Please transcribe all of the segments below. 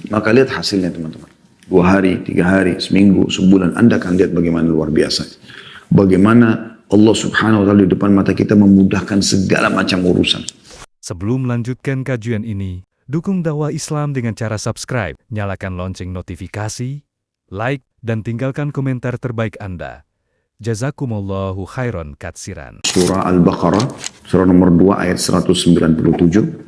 Maka lihat hasilnya teman-teman. 2 hari, 3 hari, seminggu, sebulan, Anda akan lihat bagaimana luar biasa. Bagaimana Allah subhanahu wa ta'ala di depan mata kita memudahkan segala macam urusan. Sebelum melanjutkan kajian ini, dukung dakwah Islam dengan cara subscribe, nyalakan lonceng notifikasi, like, dan tinggalkan komentar terbaik Anda. Jazakumullahu khairan katsiran. Surah Al-Baqarah, surah nomor 2 ayat 197.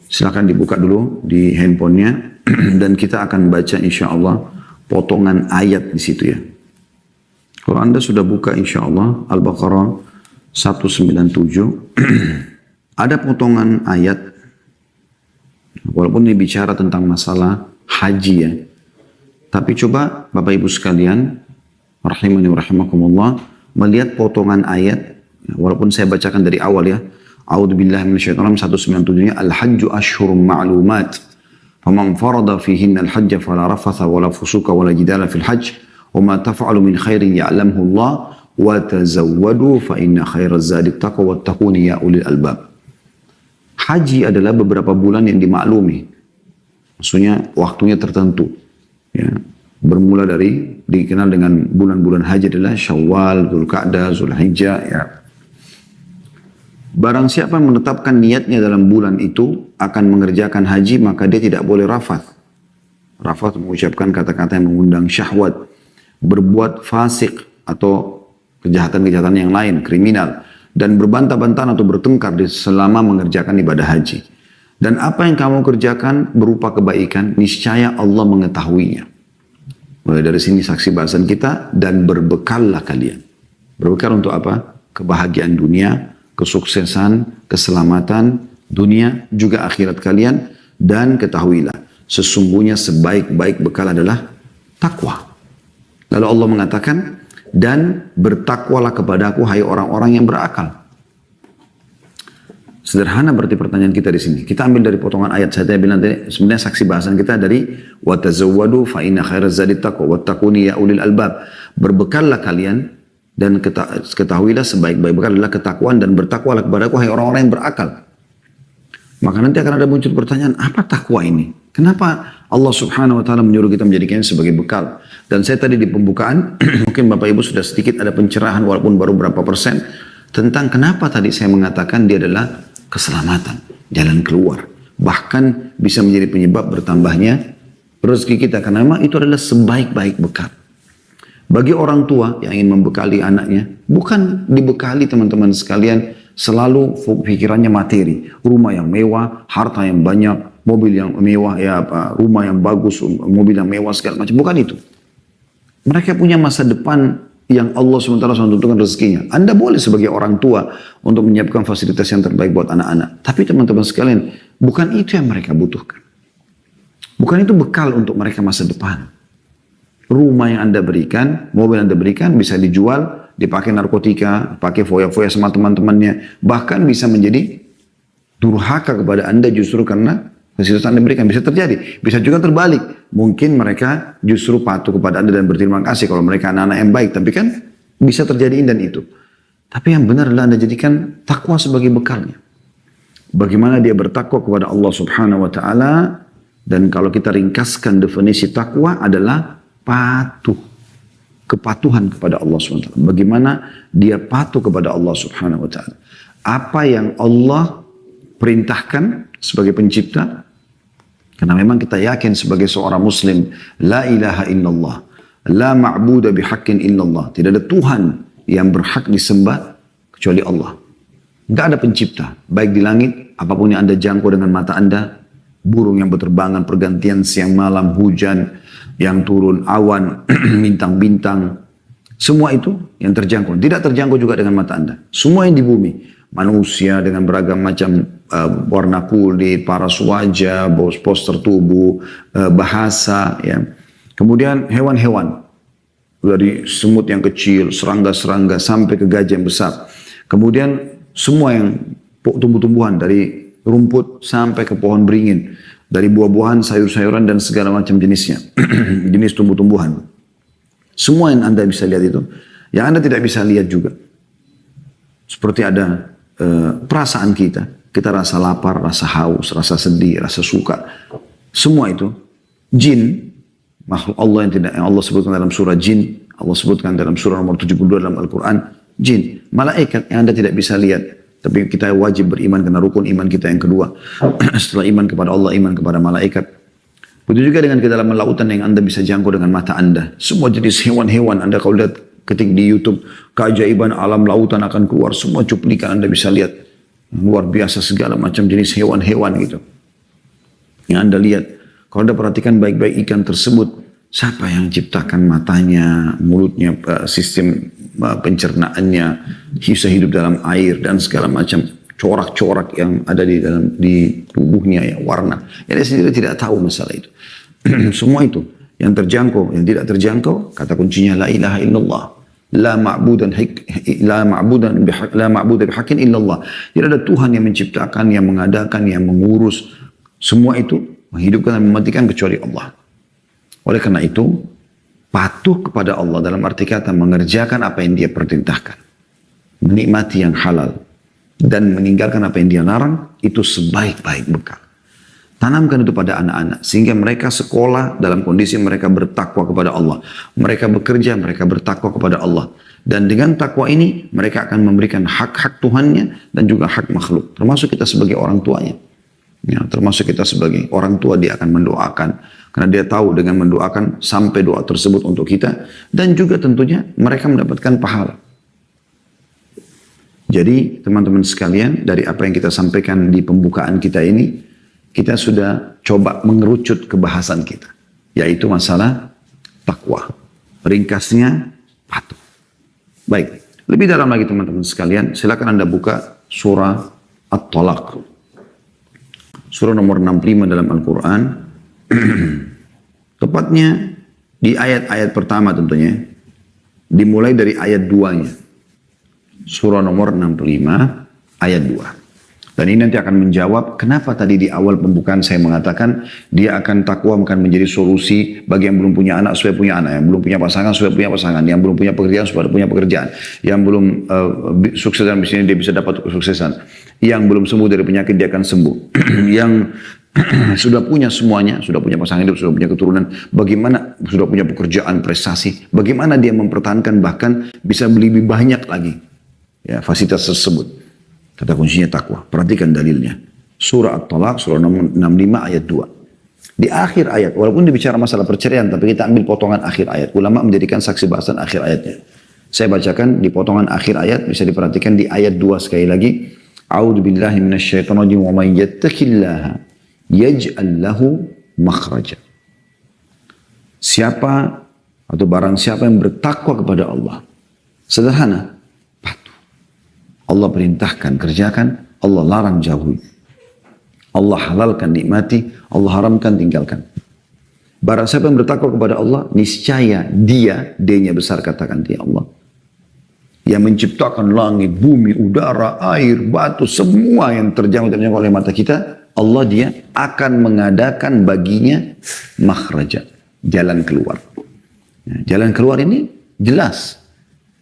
Silakan dibuka dulu di handphonenya dan kita akan baca insya Allah potongan ayat di situ ya. Kalau Anda sudah buka insya Allah Al-Baqarah 197 ada potongan ayat walaupun ini bicara tentang masalah haji ya. Tapi coba Bapak Ibu sekalian rahimani wa rahimakumullah melihat potongan ayat walaupun saya bacakan dari awal ya. A'udzubillahi minasyaitonir rajim 197-nya al-hajju asyhurun ma'lumat. Faman farada fihinna al-hajja fala rafatha wala fusuka wala jidala fil hajj wa ma taf'alu min khairin ya'lamhu Allah wa tazawwadu fa inna khairaz zadi taqwa wattaquni ya ulil albab. Haji adalah beberapa bulan yang dimaklumi. Maksudnya waktunya tertentu. Ya. Bermula dari dikenal dengan bulan-bulan haji adalah Syawal, Dzulqa'dah, Dzulhijjah ya. Barang siapa menetapkan niatnya dalam bulan itu akan mengerjakan haji maka dia tidak boleh rafath. Rafath mengucapkan kata-kata yang mengundang syahwat, berbuat fasik atau kejahatan-kejahatan yang lain, kriminal, dan berbantah-bantahan atau bertengkar selama mengerjakan ibadah haji. Dan apa yang kamu kerjakan berupa kebaikan, niscaya Allah mengetahuinya. Mulai dari sini saksi bahasan kita, dan berbekallah kalian. Berbekal untuk apa? Kebahagiaan dunia, kesuksesan, keselamatan dunia juga akhirat kalian, dan ketahuilah sesungguhnya sebaik-baik bekal adalah takwa. Lalu Allah mengatakan, dan bertakwalah kepadaku hai orang-orang yang berakal. Sederhana berarti pertanyaan kita di sini. Kita ambil dari potongan ayat saya bilang tadi, sebenarnya saksi bahasan kita dari wa tazawwadu fa inna khairaz zadi taqwa wattaquni ya ulil albab. Berbekallah kalian dan ketahuilah sebaik-baik bekal adalah ketakwaan dan bertakwalah kepadaku hai orang-orang yang berakal. Maka nanti akan ada muncul pertanyaan, apa takwa ini? Kenapa Allah subhanahu wa ta'ala menyuruh kita menjadikannya sebagai bekal? Dan saya tadi di pembukaan, mungkin Bapak Ibu sudah sedikit ada pencerahan walaupun baru berapa persen, tentang kenapa tadi saya mengatakan dia adalah keselamatan, jalan keluar. Bahkan bisa menjadi penyebab bertambahnya rezeki kita, karena memang itu adalah sebaik-baik bekal. Bagi orang tua yang ingin membekali anaknya, bukan dibekali teman-teman sekalian selalu pikirannya materi, rumah yang mewah, harta yang banyak, mobil yang mewah, ya rumah yang bagus, mobil yang mewah segala macam. Bukan itu. Mereka punya masa depan yang Allah SWT tentukan rezekinya. Anda boleh sebagai orang tua untuk menyiapkan fasilitas yang terbaik buat anak-anak. Tapi teman-teman sekalian, bukan itu yang mereka butuhkan. Bukan itu bekal untuk mereka masa depan. Rumah yang Anda berikan, mobil yang Anda berikan bisa dijual, dipakai narkotika, pakai foya-foya sama teman-temannya. Bahkan bisa menjadi durhaka kepada Anda justru karena fasilitas Anda berikan. Bisa terjadi. Bisa juga terbalik. Mungkin mereka justru patuh kepada Anda dan berterima kasih kalau mereka anak-anak yang baik. Tapi kan bisa terjadi ini dan itu. Tapi yang benar adalah Anda jadikan takwa sebagai bekalnya. Bagaimana dia bertakwa kepada Allah subhanahu wa ta'ala. Dan kalau kita ringkaskan definisi takwa adalah patuh, kepatuhan kepada Allah SWT. Bagaimana dia patuh kepada Allah Subhanahu Wa Taala. Apa yang Allah perintahkan sebagai pencipta, karena memang kita yakin sebagai seorang Muslim, la ilaha illallah, la ma'budu bihaqqin illallah. Tidak ada Tuhan yang berhak disembah kecuali Allah. Tidak ada pencipta, baik di langit, apapun yang Anda jangkau dengan mata Anda, burung yang berterbangan pergantian siang malam, hujan yang turun, awan, bintang-bintang, semua itu yang terjangkau. Tidak terjangkau juga dengan mata Anda. Semua yang di bumi, manusia dengan beragam macam warna kulit, paras wajah, postur tubuh, bahasa, ya. Kemudian hewan-hewan, dari semut yang kecil, serangga-serangga, sampai ke gajah yang besar. Kemudian semua yang tumbuh-tumbuhan, dari rumput sampai ke pohon beringin. Dari buah-buahan, sayur-sayuran, dan segala macam jenisnya. Jenis tumbuh-tumbuhan. Semua yang Anda bisa lihat itu, yang Anda tidak bisa lihat juga. Seperti ada perasaan kita. Kita rasa lapar, rasa haus, rasa sedih, rasa suka. Semua itu jin, makhluk Allah yang Allah sebutkan dalam surah jin, Allah sebutkan dalam surah nomor 72 dalam Al-Quran, jin, malaikat yang Anda tidak bisa lihat, tapi kita wajib beriman karena rukun iman kita yang kedua. Setelah iman kepada Allah, iman kepada malaikat. Begitu juga dengan kedalaman lautan yang Anda bisa jangkau dengan mata Anda. Semua jenis hewan-hewan Anda kalau lihat ketik di YouTube, keajaiban alam lautan akan keluar, semua cuplikan Anda bisa lihat. Luar biasa segala macam jenis hewan-hewan gitu. Yang Anda lihat. Kalau Anda perhatikan baik-baik ikan tersebut, siapa yang ciptakan matanya, mulutnya, sistem pencernaannya, bisa hidup dalam air dan segala macam corak-corak yang ada di tubuhnya, ya, warna. Dia sendiri tidak tahu masalah itu. Semua itu yang terjangkau, yang tidak terjangkau, kata kuncinya la ilaha illallah. La ma'budan bihaqqin illallah. Tidak ada Tuhan yang menciptakan, yang mengadakan, yang mengurus semua itu, menghidupkan dan mematikan kecuali Allah. Oleh karena itu, patuh kepada Allah dalam arti kata mengerjakan apa yang Dia perintahkan, menikmati yang halal, dan meninggalkan apa yang Dia larang, itu sebaik-baik bekal. Tanamkan itu pada anak-anak, sehingga mereka sekolah dalam kondisi mereka bertakwa kepada Allah. Mereka bekerja, mereka bertakwa kepada Allah. Dan dengan takwa ini, mereka akan memberikan hak-hak Tuhannya dan juga hak makhluk. Termasuk kita sebagai orang tuanya. Ya, termasuk kita sebagai orang tua, dia akan mendoakan. Karena dia tahu dengan mendoakan sampai doa tersebut untuk kita. Dan juga tentunya mereka mendapatkan pahala. Jadi teman-teman sekalian, dari apa yang kita sampaikan di pembukaan kita ini, kita sudah coba mengerucut ke bahasan kita. Yaitu masalah takwa. Ringkasnya patuh. Baik, lebih dalam lagi teman-teman sekalian, silakan Anda buka surah At-Talaq. Surah nomor 65 dalam Al-Quran. Tepatnya di ayat-ayat pertama tentunya. Dimulai dari ayat 2-nya. Surah nomor 65 ayat 2. Dan ini nanti akan menjawab kenapa tadi di awal pembukaan saya mengatakan dia akan takwa akan menjadi solusi bagi yang belum punya anak supaya punya anak, yang belum punya pasangan supaya punya pasangan, yang belum punya pekerjaan supaya punya pekerjaan, yang belum sukses dalam bisnis dia bisa dapat kesuksesan, yang belum sembuh dari penyakit dia akan sembuh, yang sudah punya semuanya, sudah punya pasangan hidup, sudah punya keturunan, bagaimana sudah punya pekerjaan, prestasi, bagaimana dia mempertahankan bahkan bisa lebih banyak lagi ya fasilitas tersebut. Kata kuncinya takwa. Perhatikan dalilnya. Surah At-Talaq, surah nomor 65 ayat 2. Di akhir ayat, walaupun dibicara masalah perceraian, tapi kita ambil potongan akhir ayat. Ulama menjadikan saksi bahasan akhir ayatnya. Saya bacakan di potongan akhir ayat, bisa diperhatikan di ayat 2 sekali lagi. A'udzu billahi minasyaitonir rajim wa may yattaqillaha yaj'al lahu makhraja. Siapa atau barang siapa yang bertakwa kepada Allah. Sederhana. Allah perintahkan, kerjakan. Allah larang, jauhi. Allah halalkan, nikmati. Allah haramkan, tinggalkan. Barang siapa yang bertakwa kepada Allah, niscaya dia, D-nya besar katakan dia Allah. Yang menciptakan langit, bumi, udara, air, batu, semua yang terjangkau oleh mata kita, Allah dia akan mengadakan baginya makhraja, jalan keluar. Jalan keluar ini jelas.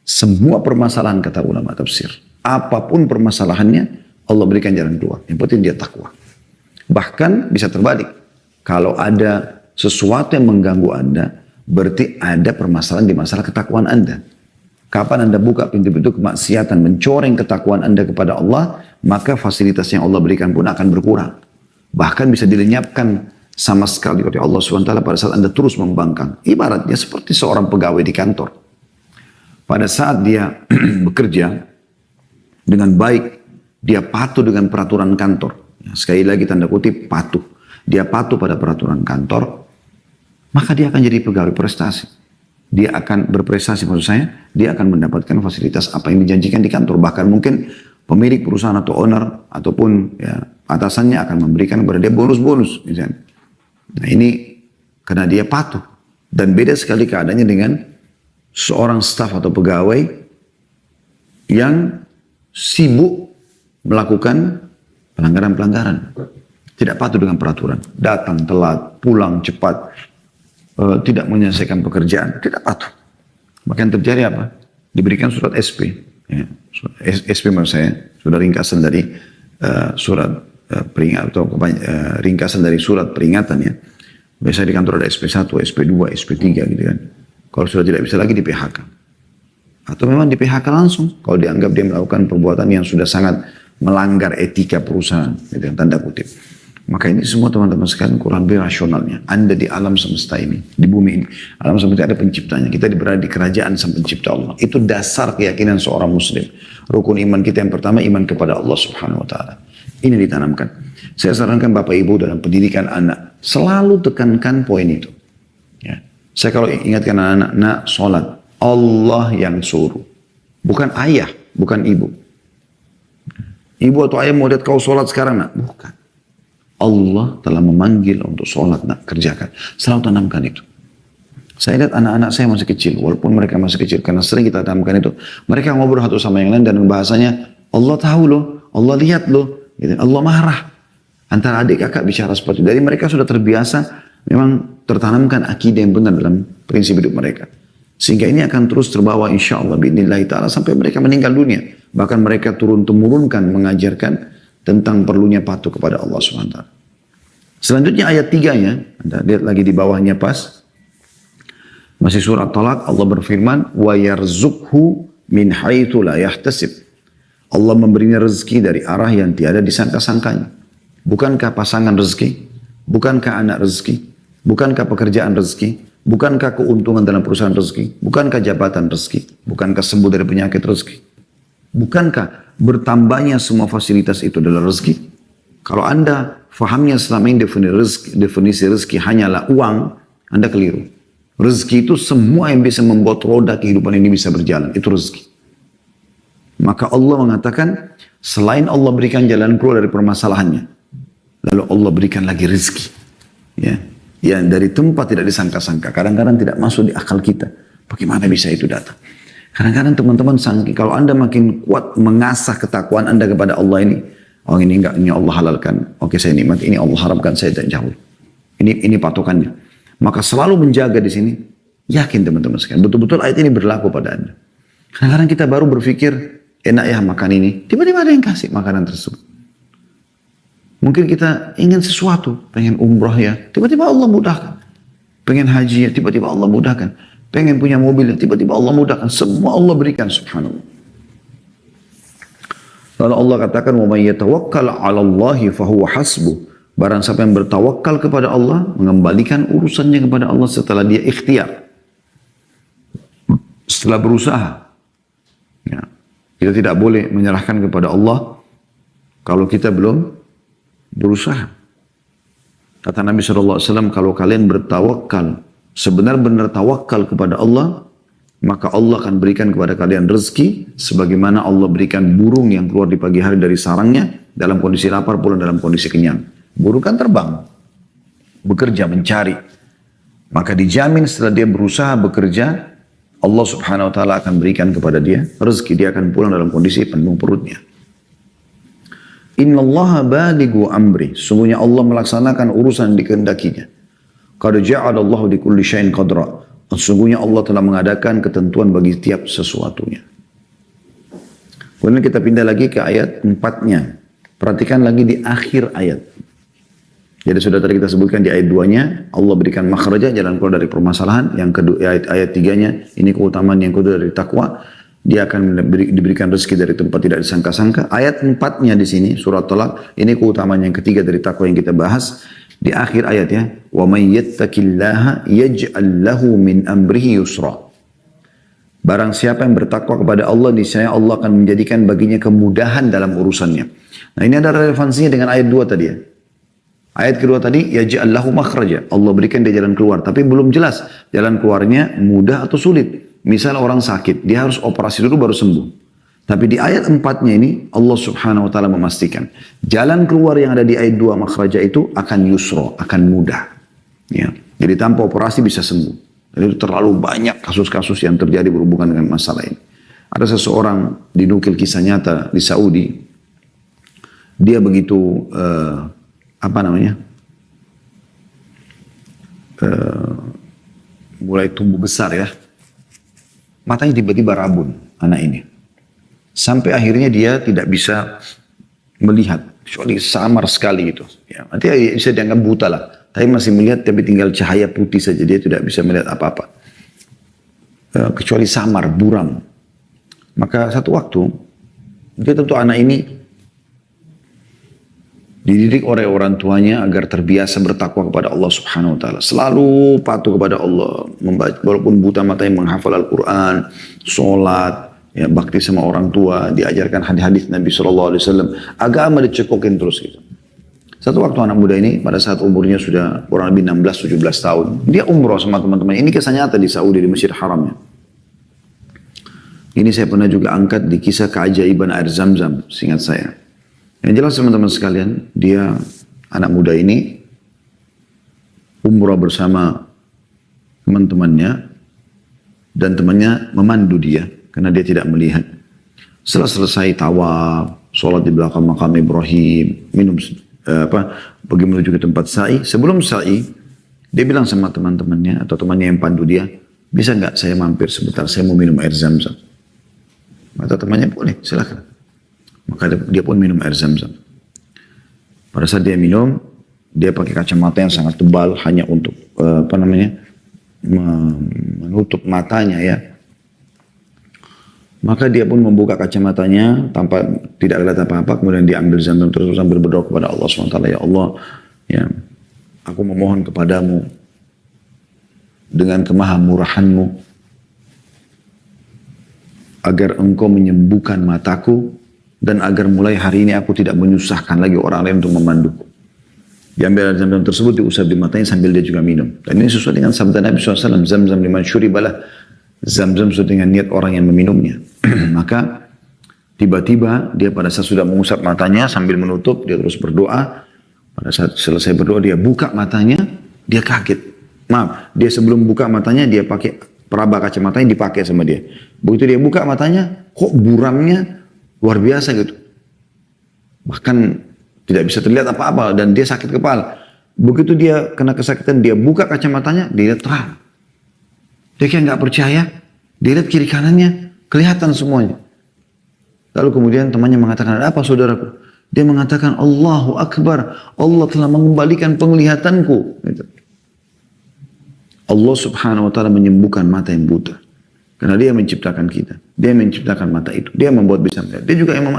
Semua permasalahan kata ulama tafsir. Apapun permasalahannya, Allah berikan jalan keluar. Yang penting dia takwa. Bahkan bisa terbalik. Kalau ada sesuatu yang mengganggu Anda, berarti ada permasalahan di masalah ketakwaan Anda. Kapan Anda buka pintu-pintu kemaksiatan, mencoreng ketakwaan Anda kepada Allah, maka fasilitas yang Allah berikan pun akan berkurang. Bahkan bisa dilenyapkan sama sekali oleh Allah SWT pada saat Anda terus membangkang. Ibaratnya seperti seorang pegawai di kantor. Pada saat dia bekerja, dengan baik, dia patuh dengan peraturan kantor. Sekali lagi tanda kutip, patuh. Dia patuh pada peraturan kantor, maka dia akan jadi pegawai prestasi. Dia akan berprestasi maksud saya, dia akan mendapatkan fasilitas apa yang dijanjikan di kantor. Bahkan mungkin pemilik perusahaan atau owner, ataupun ya, atasannya akan memberikan kepada dia bonus-bonus. Misalnya. Nah ini karena dia patuh. Dan beda sekali keadaannya dengan seorang staf atau pegawai yang sibuk melakukan pelanggaran-pelanggaran. Tidak patuh dengan peraturan. Datang telat, pulang cepat, tidak menyelesaikan pekerjaan. Tidak patuh. Maka yang terjadi apa? Diberikan surat SP. Ya, SP maksud saya, sudah ringkasan dari surat peringatan atau ringkasan dari surat peringatan ya. Biasanya di kantor ada SP1, SP2, SP3 gitu kan. Kalau sudah tidak bisa lagi di PHK. Atau memang di PHK langsung kalau dianggap dia melakukan perbuatan yang sudah sangat melanggar etika perusahaan, gitu, tanda kutip. Maka ini semua teman-teman sekalian kurang lebih rasionalnya. Anda di alam semesta ini, di bumi ini, alam semesta ada penciptanya. Kita berada di kerajaan sang pencipta Allah. Itu dasar keyakinan seorang muslim. Rukun iman kita yang pertama, iman kepada Allah Subhanahu wa taala. Ini ditanamkan. Saya sarankan Bapak Ibu dalam pendidikan anak, selalu tekankan poin itu. Ya. Saya kalau ingatkan anak-anak, nak sholat, Allah yang suruh. Bukan ayah, bukan ibu. Ibu atau ayah mau lihat kau sholat sekarang, nak? Bukan. Allah telah memanggil untuk sholat, nak, kerjakan. Selalu tanamkan itu. Saya lihat anak-anak saya masih kecil, walaupun mereka masih kecil, karena sering kita tanamkan itu. Mereka ngobrol satu sama yang lain dan bahasanya, Allah tahu loh, Allah lihat loh, gitu. Allah marah. Antara adik kakak bicara seperti itu. Jadi mereka sudah terbiasa, memang tertanamkan akidah yang benar dalam prinsip hidup mereka. Sehingga ini akan terus terbawa insya Allah bi'idnillahi ta'ala sampai mereka meninggal dunia. Bahkan mereka turun-temurunkan mengajarkan tentang perlunya patuh kepada Allah SWT. Selanjutnya ayat 3-nya, Anda lihat lagi di bawahnya pas. Masih surat Talak, Allah berfirman, وَيَرْزُقْهُ مِنْ حَيْثُ لَا يَحْتَسِبْ. Allah memberinya rezeki dari arah yang tiada disangka-sangkanya. Bukankah pasangan rezeki? Bukankah anak rezeki? Bukankah pekerjaan rezeki? Bukankah keuntungan dalam perusahaan rezeki? Bukankah jabatan rezeki? Bukankah sembuh dari penyakit rezeki? Bukankah bertambahnya semua fasilitas itu adalah rezeki? Kalau Anda fahamnya selama ini definisi rezeki hanyalah uang, Anda keliru. Rezeki itu semua yang bisa membuat roda kehidupan ini bisa berjalan. Itu rezeki. Maka Allah mengatakan, selain Allah berikan jalan keluar dari permasalahannya, lalu Allah berikan lagi rezeki. Ya, yang dari tempat tidak disangka-sangka. Kadang-kadang tidak masuk di akal kita. Bagaimana bisa itu datang? Kadang-kadang teman-teman kalau Anda makin kuat mengasah ketakwaan Anda kepada Allah ini, oh ini enggak, ini Allah halalkan, oke saya nikmati, ini Allah haramkan, saya tidak jauh. Ini patokannya. Maka selalu menjaga di sini, yakin teman-teman sekalian, betul-betul ayat ini berlaku pada Anda. Kadang-kadang kita baru berpikir, enak ya makan ini, tiba-tiba ada yang kasih makanan tersebut. Mungkin kita ingin sesuatu, pengen umrah ya, tiba-tiba Allah mudahkan. Pengen haji ya, tiba-tiba Allah mudahkan. Pengen punya mobil, tiba-tiba Allah mudahkan. Semua Allah berikan, subhanallah. Lalu Allah katakan, وَمَنْ يَتَوَكَّلْ عَلَى اللَّهِ فَهُوَ حَسْبُهُ. Barang siapa yang bertawakal kepada Allah, mengembalikan urusannya kepada Allah setelah dia ikhtiar. Setelah berusaha. Ya. Kita tidak boleh menyerahkan kepada Allah kalau kita belum berusaha. Kata Nabi SAW, kalau kalian bertawakal, sebenar-benar tawakal kepada Allah, maka Allah akan berikan kepada kalian rezeki sebagaimana Allah berikan burung yang keluar di pagi hari dari sarangnya dalam kondisi lapar pulang dalam kondisi kenyang. Burung kan terbang, bekerja, mencari. Maka dijamin setelah dia berusaha bekerja, Allah Subhanahu wa taala akan berikan kepada dia rezeki, dia akan pulang dalam kondisi penuh perutnya. Innallaha balighu amri, sungguhnya Allah melaksanakan urusan yang dikehendakinya. Qad ja'alallahu likulli syai'in qadra. Sesungguhnya Allah telah mengadakan ketentuan bagi tiap sesuatunya. Kemudian kita pindah lagi ke ayat 4-nya. Perhatikan lagi di akhir ayat. Jadi sudah tadi kita sebutkan di ayat 2-nya, Allah berikan makhraja, jalan keluar dari permasalahan. Yang kedua, ayat 3-nya, ini keutamaan yang kedua dari takwa. Dia akan diberikan rezeki dari tempat tidak disangka-sangka. Ayat 4-nya di sini, surat Talak, ini keutamaan yang ketiga dari takwa yang kita bahas. Di akhir ayat ya, وَمَنْ يَتَّقِ اللَّهَ يَجْعَلْ لَهُ مِنْ أَمْرِهِ يُسْرًا. Barang siapa yang bertakwa kepada Allah, niscaya Allah akan menjadikan baginya kemudahan dalam urusannya. Nah ini ada relevansinya dengan ayat 2 tadi ya. Ayat kedua tadi, يَجْعَلْ لَهُ مَخْرَجًا. Allah berikan dia jalan keluar, tapi belum jelas jalan keluarnya mudah atau sulit. Misal orang sakit, dia harus operasi dulu baru sembuh. Tapi di ayat 4-nya ini Allah Subhanahu wa taala memastikan jalan keluar yang ada di ayat 2 makhraja itu akan yusra, akan mudah. Ya. Jadi tanpa operasi bisa sembuh. Jadi terlalu banyak kasus-kasus yang terjadi berhubungan dengan masalah ini. Ada seseorang dinukil kisah nyata di Saudi. Dia begitu mulai tumbuh besar ya. Matanya tiba-tiba rabun anak ini. Sampai akhirnya dia tidak bisa melihat. Kecuali samar sekali gitu. Ya, nanti bisa dianggap buta lah. tapi masih melihat, tapi tinggal cahaya putih saja, dia tidak bisa melihat apa-apa. Kecuali samar, buram. Maka satu waktu, dia tentu anak ini dididik oleh orang tuanya agar terbiasa bertakwa kepada Allah Subhanahu wa taala. Selalu patuh kepada Allah, membaca, walaupun buta matanya menghafal Al-Qur'an, sholat, ya, bakti sama orang tua, diajarkan hadis-hadis Nabi SAW. Agama dicekokin terus gitu. Satu waktu anak muda ini pada saat umurnya sudah kurang lebih 16-17 tahun, dia umroh sama teman-teman. Ini kisah nyata di Saudi, di Masjid Haramnya. Ini saya pernah juga angkat di kisah keajaiban air Zam-Zam, seingat saya. Yang jelas teman-teman sekalian, dia anak muda ini umroh bersama teman-temannya, dan temannya memandu dia karena dia tidak melihat. Setelah selesai tawaf, sholat di belakang makam Ibrahim, minum pergi menuju ke tempat sa'i. Sebelum sa'i, dia bilang sama teman-temannya atau temannya yang pandu dia, bisa nggak saya mampir sebentar, saya mau minum air Zam-Zam. Kata temannya, boleh, silakan. Maka dia pun minum air Zam-Zam. Pada saat dia minum, dia pakai kacamata yang sangat tebal hanya untuk menutup matanya ya. Maka dia pun membuka kacamatanya tanpa tidak kelihatan apa-apa, kemudian dia ambil Zam-Zam terus sambil berdoa kepada Allah SWT. Ya Allah, ya, aku memohon kepadamu dengan kemahamurahanmu agar engkau menyembuhkan mataku dan agar mulai hari ini aku tidak menyusahkan lagi orang lain untuk memanduku. Diambil air Zam-Zam tersebut, diusap di matanya sambil dia juga minum. Dan ini sesuai dengan sabda Nabi SAW, Zam-Zam liman syuribalah. Zam-Zam sesuai dengan niat orang yang meminumnya. Maka tiba-tiba dia pada saat sudah mengusap matanya sambil menutup, dia terus berdoa. Pada saat selesai berdoa, dia buka matanya, dia kaget. Maaf, dia sebelum buka matanya, dia pakai peraba kacamatanya dipakai sama dia. Begitu dia buka matanya, kok buramnya luar biasa gitu. Bahkan tidak bisa terlihat apa-apa dan dia sakit kepala. Begitu dia kena kesakitan, dia buka kacamatanya, dia lihat terang. Dia kayak nggak percaya, dia lihat kiri kanannya, kelihatan semuanya. Lalu kemudian temannya mengatakan, ada apa saudaraku? Dia mengatakan, Allahu Akbar, Allah telah mengembalikan penglihatanku. Gitu. Allah Subhanahu wa taala menyembuhkan mata yang buta. Karena dia menciptakan kita. Dia menciptakan mata itu. Dia membuat bisa melihat. Dia juga yang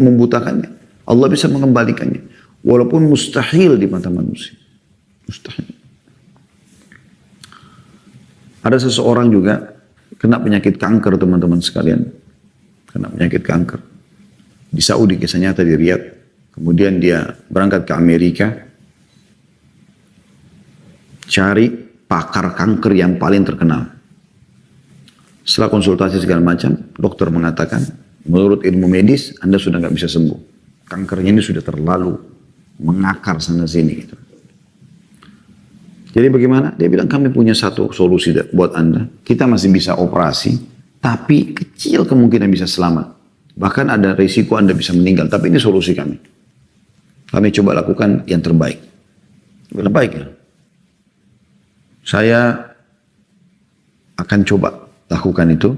membutakannya. Allah bisa mengembalikannya. Walaupun mustahil di mata manusia. Mustahil. Ada seseorang juga kena penyakit kanker, teman-teman sekalian. Kena penyakit kanker. Di Saudi, kisah nyata di Riyadh. Kemudian dia berangkat ke Amerika. Cari pakar kanker yang paling terkenal. Setelah konsultasi segala macam, dokter mengatakan, menurut ilmu medis, Anda sudah nggak bisa sembuh. Kankernya ini sudah terlalu mengakar sana sini. Gitu. Jadi bagaimana? Dia bilang, kami punya satu solusi buat Anda. Kita masih bisa operasi, tapi kecil kemungkinan bisa selamat. Bahkan ada risiko Anda bisa meninggal, tapi ini solusi kami. Kami coba lakukan yang terbaik. Lebih baik ya. Saya akan coba lakukan itu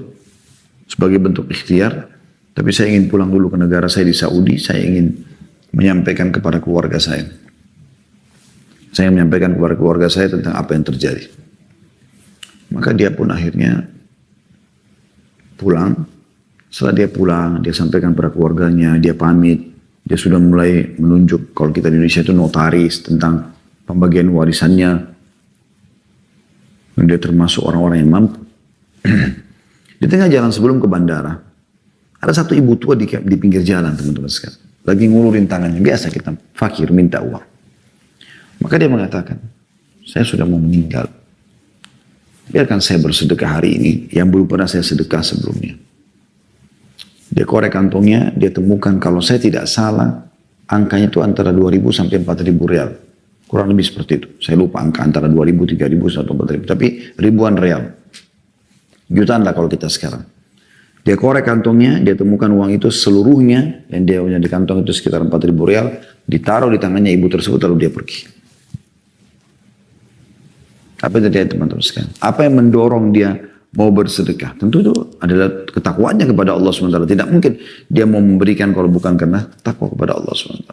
sebagai bentuk ikhtiar, tapi saya ingin pulang dulu ke negara saya di Saudi. Saya ingin menyampaikan kepada keluarga saya. Saya menyampaikan kepada keluarga saya tentang apa yang terjadi. Maka dia pun akhirnya pulang. Setelah dia pulang, dia sampaikan kepada keluarganya, dia pamit. Dia sudah mulai menunjuk, kalau kita di Indonesia itu notaris tentang pembagian warisannya. Dan dia termasuk orang-orang yang mampu. Di tengah jalan sebelum ke bandara, ada satu ibu tua di pinggir jalan, teman-teman sekalian. Lagi ngulurin tangannya. Biasa kita fakir minta uang. Maka dia mengatakan, saya sudah mau meninggal. Biarkan saya bersedekah hari ini yang belum pernah saya sedekah sebelumnya. Dia korek kantongnya, dia temukan kalau saya tidak salah, angkanya itu antara 2.000 sampai 4.000 rial. Kurang lebih seperti itu. Saya lupa angka antara 2.000, 3.000 atau 4.000. Tapi ribuan rial. Jutaan lah kalau kita sekarang. Dia korek kantongnya, dia temukan uang itu seluruhnya, dan dia punya di kantong itu sekitar 4.000 rial, ditaruh di tangannya ibu tersebut, lalu dia pergi. Apa yang terjadi teman-teman sekalian? Apa yang mendorong dia mau bersedekah? Tentu itu adalah ketakwaannya kepada Allah SWT. Tidak mungkin dia mau memberikan kalau bukan karena takwa kepada Allah SWT.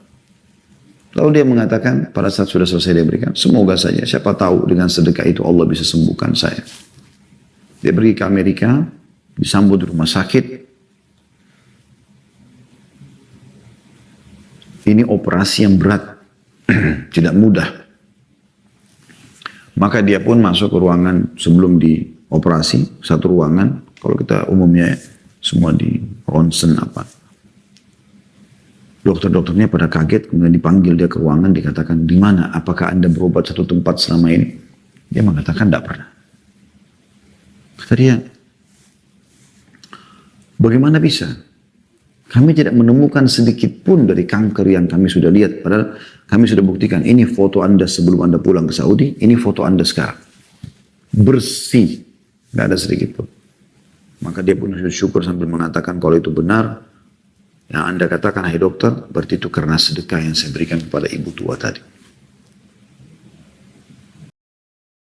Lalu dia mengatakan pada saat sudah selesai dia berikan, semoga saja siapa tahu dengan sedekah itu Allah bisa sembuhkan saya. Dia pergi ke Amerika, disambut di rumah sakit. Ini operasi yang berat, tidak mudah. Maka dia pun masuk ke ruangan sebelum dioperasi, satu ruangan, kalau kita umumnya semua di ronsen apa. Dokter-dokternya pada kaget, kemudian dipanggil dia ke ruangan, dikatakan, di mana? Apakah Anda berobat satu tempat selama ini? Dia mengatakan, tidak pernah. Kata dia, bagaimana bisa? Kami tidak menemukan sedikit pun dari kanker yang kami sudah lihat. Padahal kami sudah buktikan, ini foto Anda sebelum Anda pulang ke Saudi, ini foto Anda sekarang. Bersih, tidak ada sedikit pun. Maka dia pun syukur sambil mengatakan, kalau itu benar, yang Anda katakan, hai dokter, berarti itu karena sedekah yang saya berikan kepada ibu tua tadi.